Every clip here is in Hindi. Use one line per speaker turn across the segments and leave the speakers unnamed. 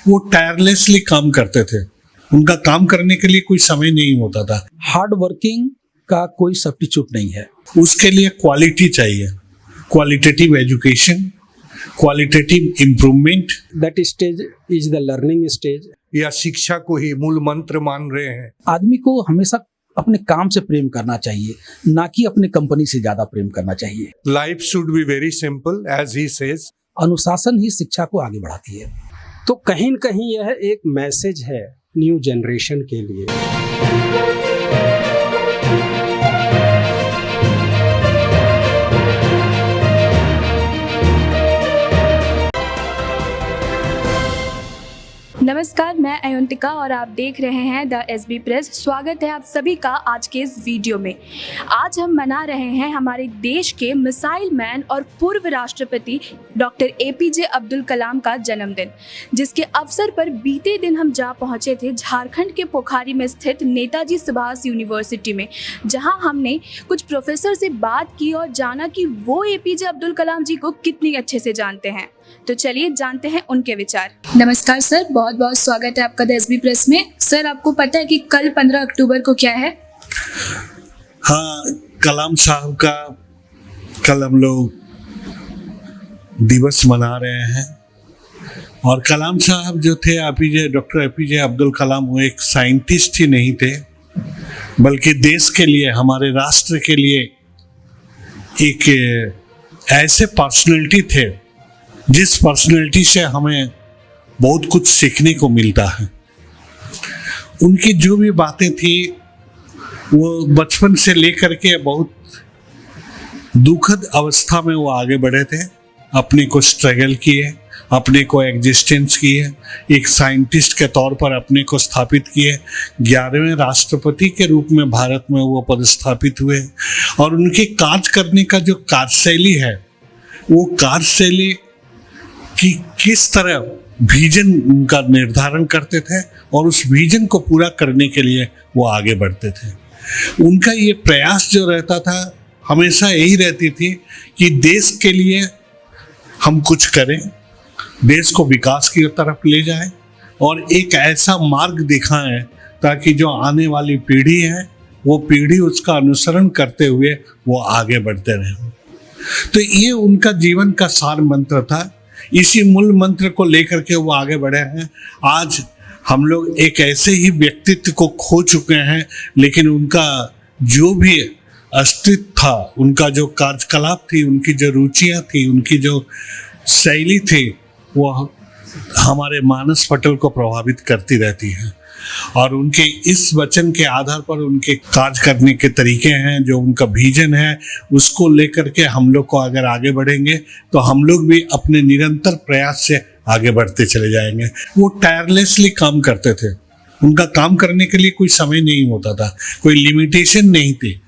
वो टायरलेसली काम करते थे। उनका काम करने के लिए कोई समय नहीं होता था।
हार्ड वर्किंग का कोई सब्स्टिट्यूट नहीं है।
उसके लिए क्वालिटी चाहिए, qualitative education, qualitative improvement.
That stage is the learning stage.
या शिक्षा को ही मूल मंत्र मान रहे हैं।
आदमी को हमेशा अपने काम से प्रेम करना चाहिए, ना कि अपने कंपनी से ज्यादा प्रेम करना चाहिए।
Life should be very simple as he says.
अनुशासन ही शिक्षा को आगे बढ़ाती है।
तो कहीं न कहीं यह एक मैसेज है न्यू जनरेशन के लिए।
नमस्कार, मैं अयंतिका और आप देख रहे हैं द एसबी प्रेस। स्वागत है आप सभी का आज के इस वीडियो में। आज हम मना रहे हैं हमारे देश के मिसाइल मैन और पूर्व राष्ट्रपति डॉक्टर एपीजे अब्दुल कलाम का जन्मदिन, जिसके अवसर पर बीते दिन हम जा पहुंचे थे झारखंड के पोखरी में स्थित नेताजी सुभाष यूनिवर्सिटी में, जहां हमने कुछ प्रोफेसर से बात की और जाना कि वो एपीजे अब्दुल कलाम जी को कितनी अच्छे से जानते हैं। तो चलिए जानते हैं उनके विचार। नमस्कार सर, बहुत बहुत स्वागत है आपका द एसबी प्रेस में। सर, आपको पता है कि कल 15 अक्टूबर को क्या है?
हाँ, कलाम साहब का कल हम लोग दिवस मना रहे हैं। और कलाम साहब जो थे डॉक्टर एपीजे अब्दुल कलाम, वो एक साइंटिस्ट ही नहीं थे, बल्कि देश के लिए, हमारे राष्ट्र के लिए एक ऐसे पर्सनैलिटी थे जिस पर्सनैलिटी से हमें बहुत कुछ सीखने को मिलता है। उनकी जो भी बातें थी वो बचपन से लेकर के बहुत दुखद अवस्था में वो आगे बढ़े थे, अपने को स्ट्रगल किए, अपने को एग्जिस्टेंस किए, एक साइंटिस्ट के तौर पर अपने को स्थापित किए। 11वें राष्ट्रपति के रूप में भारत में वो पदस्थापित हुए। और उनकी कार्य करने का जो कार्यशैली है, वो कार्यशैली कि किस तरह विजन उनका निर्धारण करते थे और उस विजन को पूरा करने के लिए वो आगे बढ़ते थे। उनका ये प्रयास जो रहता था, हमेशा यही रहती थी कि देश के लिए हम कुछ करें, देश को विकास की तरफ ले जाएं और एक ऐसा मार्ग दिखाएं ताकि जो आने वाली पीढ़ी है वो पीढ़ी उसका अनुसरण करते हुए वो आगे बढ़ते रहें। तो ये उनका जीवन का सार मंत्र था। इसी मूल मंत्र को लेकर के वो आगे बढ़े हैं। आज हम लोग एक ऐसे ही व्यक्तित्व को खो चुके हैं, लेकिन उनका जो भी अस्तित्व था, उनका जो कार्यकलाप थी, उनकी जो रुचियां थी, उनकी जो शैली थी, वो हमारे मानस पटल को प्रभावित करती रहती है। और उनके इस वचन के आधार पर उनके कार्य करने के तरीके हैं, जो उनका विजन है, उसको लेकर के हम लोग को अगर आगे बढ़ेंगे तो हम लोग भी अपने निरंतर प्रयास से आगे बढ़ते चले जाएंगे। वो टायरलेसली काम करते थे। उनका काम करने के लिए कोई समय नहीं होता था, कोई लिमिटेशन नहीं थी।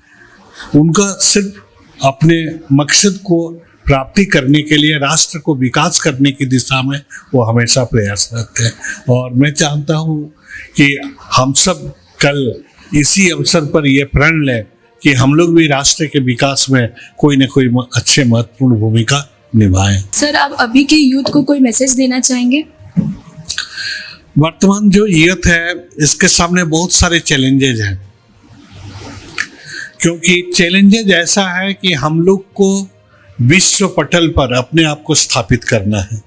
उनका सिर्फ अपने मकसद को प्राप्ति करने के लिए, राष्ट्र को विकास करने की दिशा में वो हमेशा प्रयासरत थे। और मैं चाहता हूँ कि हम सब कल इसी अवसर पर यह प्रण लें कि हम लोग भी राष्ट्र के विकास में कोई न कोई अच्छे महत्वपूर्ण भूमिका निभाएं।
सर, आप अभी के यूथ को कोई मैसेज देना चाहेंगे?
वर्तमान जो यूथ है, इसके सामने बहुत सारे चैलेंजेज हैं, क्योंकि चैलेंजेज ऐसा है कि हम लोग को विश्व पटल पर अपने आप को स्थापित करना है।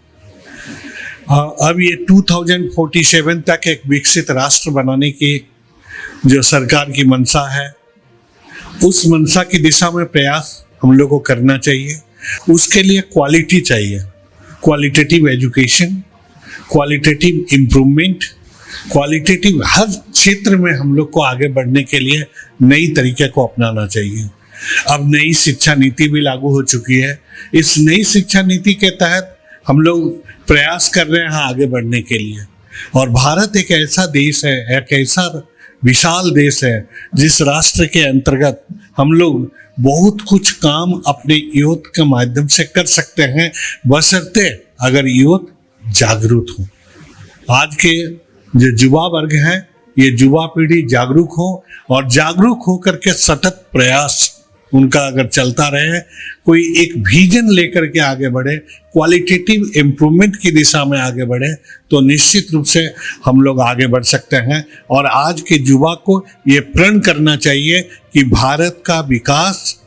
अब ये 2047 तक एक विकसित राष्ट्र बनाने की जो सरकार की मंशा है, उस मंशा की दिशा में प्रयास हम लोग को करना चाहिए। उसके लिए क्वालिटी चाहिए, qualitative education, qualitative improvement, qualitative हर क्षेत्र में हम लोग को आगे बढ़ने के लिए नई तरीके को अपनाना चाहिए। अब नई शिक्षा नीति भी लागू हो चुकी है। इस नई शिक्षा नीति के तहत हम लोग प्रयास कर रहे हैं आगे बढ़ने के लिए। और भारत एक ऐसा देश है, एक ऐसा विशाल देश है, जिस राष्ट्र के अंतर्गत हम लोग बहुत कुछ काम अपने यूथ के माध्यम से कर सकते हैं, बशर्ते अगर यूथ जागरूक हो। आज के जो युवा वर्ग है, ये युवा पीढ़ी जागरूक हो और जागरूक होकर के सतत प्रयास उनका अगर चलता रहे, कोई एक विजन लेकर के आगे बढ़े, क्वालिटेटिव इम्प्रूवमेंट की दिशा में आगे बढ़े, तो निश्चित रूप से हम लोग आगे बढ़ सकते हैं। और आज के युवा को ये प्रण करना चाहिए कि भारत का विकास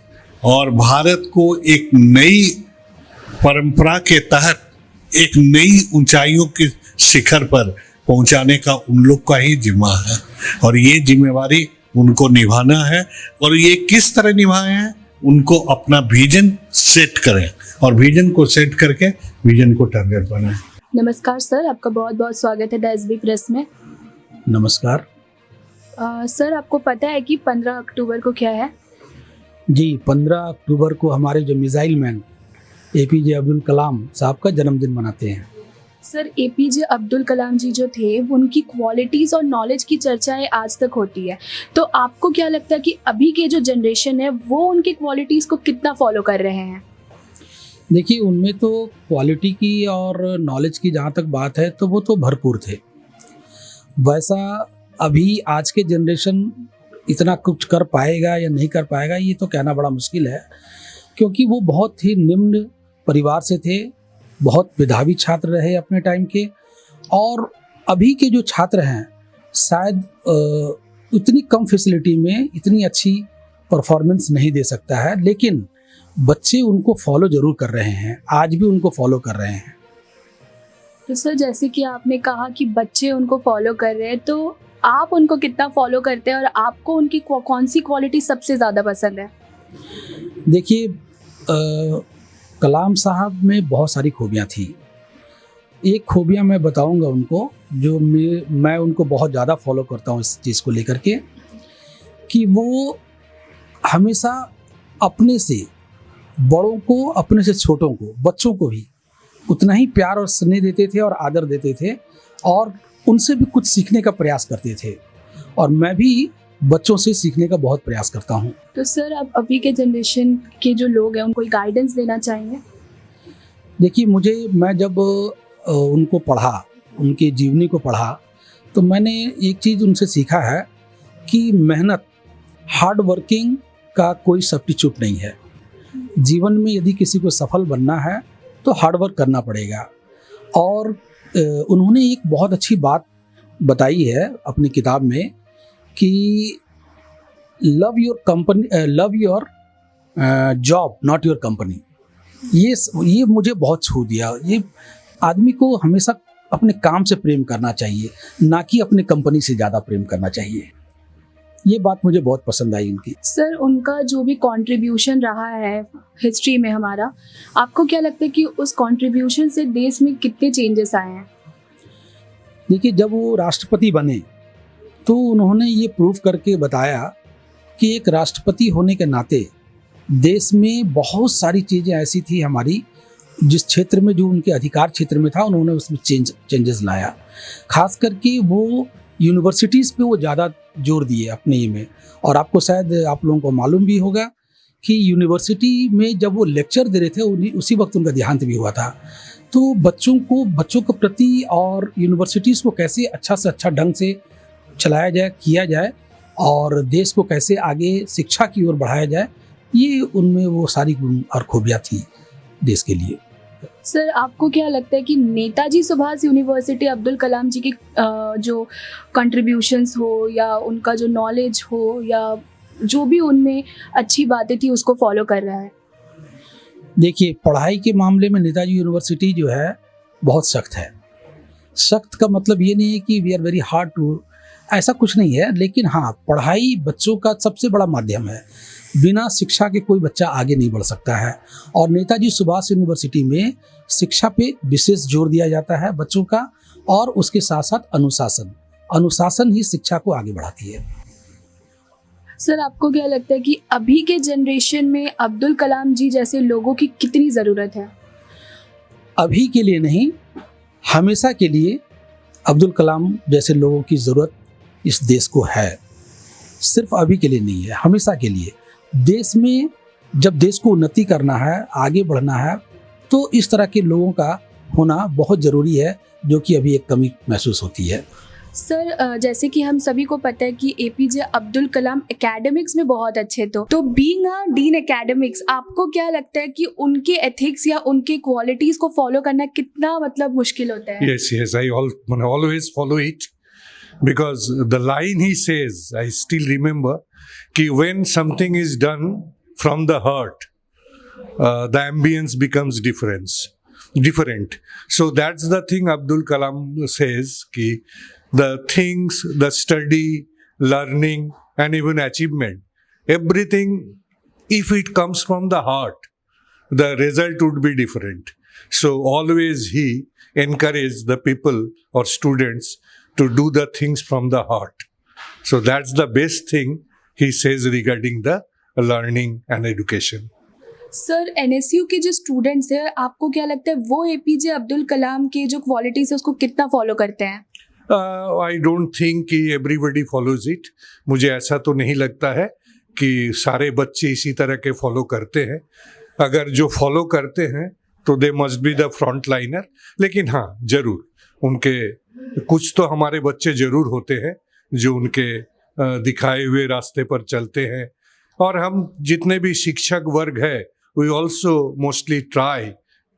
और भारत को एक नई परंपरा के तहत एक नई ऊंचाइयों के शिखर पर पहुंचाने का उन लोग का ही जिम्मा है, और ये जिम्मेवारी उनको निभाना है। और ये किस तरह निभाए, उनको अपना विजन सेट करें और विजन को सेट करके विजन को टारगेट बनाएं।
नमस्कार सर, आपका बहुत बहुत स्वागत है द एसबी प्रेस में।
नमस्कार
सर, आपको पता है कि 15 अक्टूबर को क्या है?
जी, 15 अक्टूबर को हमारे जो missile man APJ Abdul Kalam साहब का जन्मदिन मनाते हैं।
सर, APJ अब्दुल कलाम जी जो थे, उनकी क्वालिटीज़ और नॉलेज की चर्चाएं आज तक होती है, तो आपको क्या लगता है कि अभी के जो जनरेशन है वो उनकी क्वालिटीज़ को कितना फॉलो कर रहे हैं?
देखिए, उनमें तो क्वालिटी की और नॉलेज की जहाँ तक बात है तो वो तो भरपूर थे। वैसा अभी आज के जनरेशन इतना कुछ कर पाएगा या नहीं कर पाएगा, ये तो कहना बड़ा मुश्किल है, क्योंकि वो बहुत ही निम्न परिवार से थे, बहुत मेधावी छात्र रहे अपने टाइम के। और अभी के जो छात्र हैं शायद उतनी कम फैसिलिटी में इतनी अच्छी परफॉर्मेंस नहीं दे सकता है, लेकिन बच्चे उनको फॉलो ज़रूर कर रहे हैं, आज भी उनको फॉलो कर रहे हैं।
तो सर, जैसे कि आपने कहा कि बच्चे उनको फॉलो कर रहे हैं, तो आप उनको कितना फॉलो करते हैं और आपको उनकी कौन सी क्वालिटी सबसे ज़्यादा पसंद है?
देखिए, कलाम साहब में बहुत सारी खूबियाँ थी। एक खूबियाँ मैं बताऊंगा उनको, जो मैं उनको बहुत ज़्यादा फॉलो करता हूँ इस चीज़ को लेकर के, कि वो हमेशा अपने से बड़ों को, अपने से छोटों को, बच्चों को भी उतना ही प्यार और स्नेह देते थे और आदर देते थे, और उनसे भी कुछ सीखने का प्रयास करते थे। और मैं भी बच्चों से सीखने का बहुत प्रयास करता हूँ।
तो सर, आप अभी के जनरेशन के जो लोग हैं उनको गाइडेंस देना चाहेंगे?
देखिए, मैं जब उनको पढ़ा, उनके जीवनी को पढ़ा, तो मैंने एक चीज़ उनसे सीखा है कि मेहनत, हार्ड वर्किंग का कोई सब्स्टिट्यूट नहीं है। जीवन में यदि किसी को सफल बनना है तो हार्ड वर्क करना पड़ेगा। और उन्होंने एक बहुत अच्छी बात बताई है अपनी किताब में कि love your job not your company. ये मुझे बहुत छू दिया। ये आदमी को हमेशा अपने काम से प्रेम करना चाहिए, ना कि अपने कंपनी से ज़्यादा प्रेम करना चाहिए। ये बात मुझे बहुत पसंद आई उनकी।
सर, उनका जो भी कंट्रीब्यूशन रहा है हिस्ट्री में हमारा, आपको क्या लगता है कि उस कंट्रीब्यूशन से देश में कितने चेंजेस आए हैं?
देखिए, जब वो राष्ट्रपति बने तो उन्होंने ये प्रूव करके बताया कि एक राष्ट्रपति होने के नाते देश में बहुत सारी चीज़ें ऐसी थी हमारी, जिस क्षेत्र में, जो उनके अधिकार क्षेत्र में था, उन्होंने उसमें चेंजेस लाया। खास करके वो यूनिवर्सिटीज़ पे वो ज़्यादा जोर दिए अपने ये में। और आपको शायद आप लोगों को मालूम भी होगा कि यूनिवर्सिटी में जब वो लेक्चर दे रहे थे, उसी वक्त उनका देहांत भी हुआ था। तो बच्चों के प्रति और यूनिवर्सिटीज़ को कैसे अच्छा से अच्छा ढंग से चलाया जाए, किया जाए, और देश को कैसे आगे शिक्षा की ओर बढ़ाया जाए, ये उनमें वो सारी गुण और खूबियाँ थी देश के लिए।
सर, आपको क्या लगता है कि नेताजी सुभाष यूनिवर्सिटी अब्दुल कलाम जी की जो कंट्रीब्यूशंस हो या उनका जो नॉलेज हो या जो भी उनमें अच्छी बातें थी उसको फॉलो कर रहा है?
देखिए, पढ़ाई के मामले में नेताजी यूनिवर्सिटी जो है बहुत सख्त है। सख्त का मतलब ये नहीं है कि we are very hard to, ऐसा कुछ नहीं है, लेकिन हाँ, पढ़ाई बच्चों का सबसे बड़ा माध्यम है। बिना शिक्षा के कोई बच्चा आगे नहीं बढ़ सकता है। और नेताजी सुभाष यूनिवर्सिटी में शिक्षा पे विशेष जोर दिया जाता है बच्चों का, और उसके साथ साथ अनुशासन ही शिक्षा को आगे बढ़ाती है।
सर, आपको क्या लगता है कि अभी के जनरेशन में अब्दुल कलाम जी जैसे लोगों की कितनी ज़रूरत है?
अभी के लिए नहीं, हमेशा के लिए अब्दुल कलाम जैसे लोगों की ज़रूरत इस देश को है। सिर्फ अभी के लिए नहीं है, हमेशा के लिए। देश में जब देश को उन्नति करना है, आगे बढ़ना है, तो इस तरह के लोगों का होना बहुत ज़रूरी है, जो कि अभी एक कमी महसूस होती है।
सर जैसे कि हम सभी को पता है कि एपीजे अब्दुल कलाम एकेडमिक्स में बहुत अच्छे थे, तो बीइंग अ डीन एकेडमिक्स आपको क्या लगता है कि उनके एथिक्स या उनके क्वालिटीज को फॉलो करना कितना मतलब मुश्किल होता है?
Yes, I always follow it because the line he says, I still remember, कि when something is done from the heart, the ambience becomes different. So that's the thing Abdul Kalam says, कि the things, the study, learning, and even achievement, everything, if it comes from the heart, the result would be different. So always he encouraged the people or students to do the things from the heart. So that's the best thing he says regarding the learning and education.
Sir NSU के जो स्टूडेंट्स हैं, आपको क्या लगता है वो एपीजे अब्दुल कलाम के जो क्वालिटीज है उसको कितना फॉलो करते हैं?
I don't think कि everybody follows it. मुझे ऐसा तो नहीं लगता है कि सारे बच्चे इसी तरह के फॉलो करते हैं. अगर जो फॉलो करते हैं तो they must be the front liner. लेकिन हाँ, जरूर उनके कुछ तो हमारे बच्चे जरूर होते हैं जो उनके दिखाए हुए रास्ते पर चलते हैं. और हम जितने भी शिक्षक वर्ग है, we also mostly try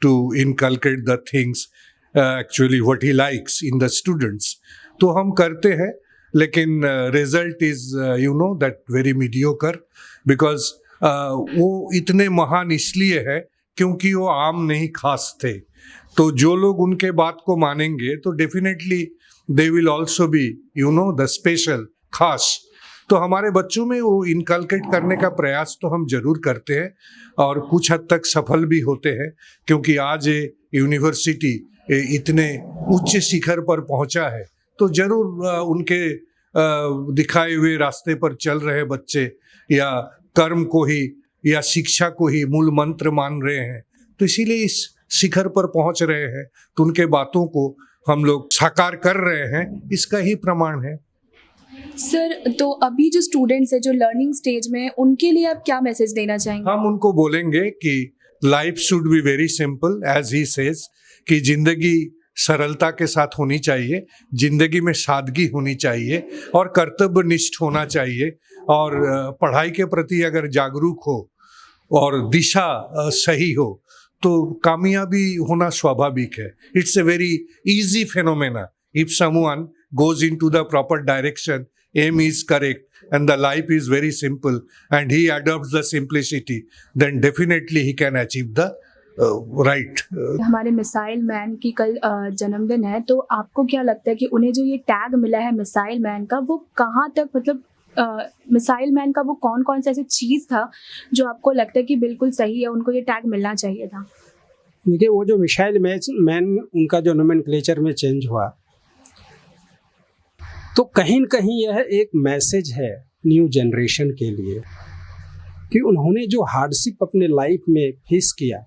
to inculcate the things actually what he likes in the students. तो हम करते हैं, लेकिन result is that very mediocre, because वो इतने महान इसलिए है क्योंकि वो आम नहीं खास थे. तो जो लोग उनके बात को मानेंगे तो definitely they will also be the special, खास. तो हमारे बच्चों में वो इनकलकेट करने का प्रयास तो हम जरूर करते हैं और कुछ हद तक सफल भी होते हैं, क्योंकि आज ये यूनिवर्सिटी इतने उच्च शिखर पर पहुंचा है. तो जरूर उनके दिखाए हुए रास्ते पर चल रहे बच्चे या कर्म को ही या शिक्षा को ही मूल मंत्र मान रहे हैं, तो इसीलिए इस शिखर पर पहुंच रहे हैं. तो उनके बातों को हम लोग साकार कर रहे हैं, इसका ही प्रमाण है.
सर तो अभी जो स्टूडेंट्स है जो लर्निंग स्टेज में, उनके लिए आप क्या मैसेज देना चाहेंगे?
हम उनको बोलेंगे कि life should be very simple as he says, कि जिंदगी सरलता के साथ होनी चाहिए, जिंदगी में सादगी होनी चाहिए और कर्तव्यनिष्ठ होना चाहिए. और पढ़ाई के प्रति अगर जागरूक हो और दिशा सही हो तो कामयाबी होना स्वाभाविक है. It's a very easy phenomena. If someone goes into the proper direction, aim is correct, and the life is very simple, and he adopts the simplicity, then definitely he can achieve the right.
हमारे मिसाइल मैन की कल जन्मदिन है, तो आपको क्या लगता है कि उन्हें जो ये टैग मिला है मिसाइल मैन का, वो कहाँ तक मतलब मिसाइल मैन का वो कौन कौन सा ऐसी चीज़ था जो आपको लगता है कि बिल्कुल सही है, उनको ये टैग मिलना चाहिए था?
देखिए, वो जो मिसाइल मैन उनका जो नोमेनक्लेचर में चेंज हुआ, तो कहीं न कहीं यह एक मैसेज है न्यू जनरेशन के लिए कि उन्होंने जो हार्डशिप अपने लाइफ में फेस किया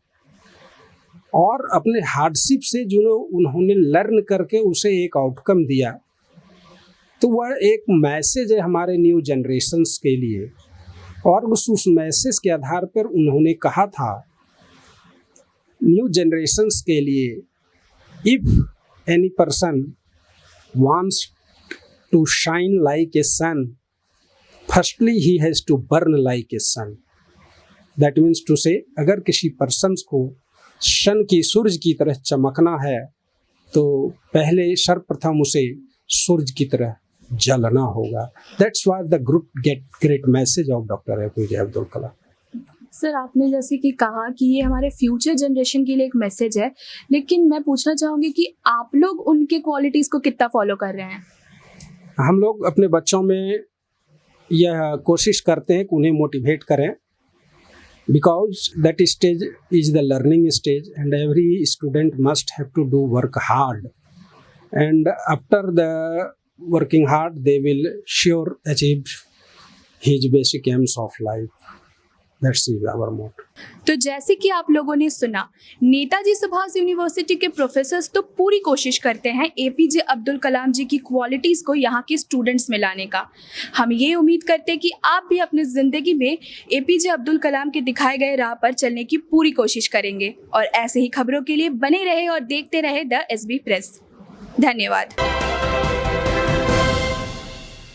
और अपने हार्डशिप से जो उन्होंने लर्न करके उसे एक आउटकम दिया, तो वह एक मैसेज है हमारे न्यू जनरेशन्स के लिए. और उस मैसेज के आधार पर उन्होंने कहा था न्यू जनरेशन्स के लिए, if any person wants to shine like a sun, firstly he has to burn like a sun. That means to say, अगर किसी पर्सन को सन की, सूरज की तरह चमकना है तो पहले सर्वप्रथम उसे सूरज की तरह जलना होगा. That's why the great message of Dr. APJ Abdul Kalam.
Sir आपने जैसे कि कहा कि ये हमारे फ्यूचर जनरेशन के लिए एक मैसेज है, लेकिन मैं पूछना चाहूँगी कि आप लोग उनके क्वालिटीज़ को कितना फॉलो कर रहे हैं?
हम लोग अपने बच्चों में यह कोशिश करते हैं कि उन्हें मोटिवेट करें, because that stage is the learning stage and every student must have to do work hard, and after the working hard they will sure achieve his basic aims of life. That's our motto.
तो जैसे कि आप लोगों ने सुना, नेताजी सुभाष यूनिवर्सिटी के प्रोफेसर्स तो पूरी कोशिश करते हैं एपीजे अब्दुल कलाम जी की क्वालिटीज़ को यहाँ के स्टूडेंट्स में लाने का. हम ये उम्मीद करते हैं कि आप भी अपनी ज़िंदगी में एपीजे अब्दुल कलाम के दिखाए गए राह पर चलने की पूरी कोशिश करेंगे. और ऐसे ही खबरों के लिए बने रहे और देखते रहे द एसबी प्रेस. धन्यवाद.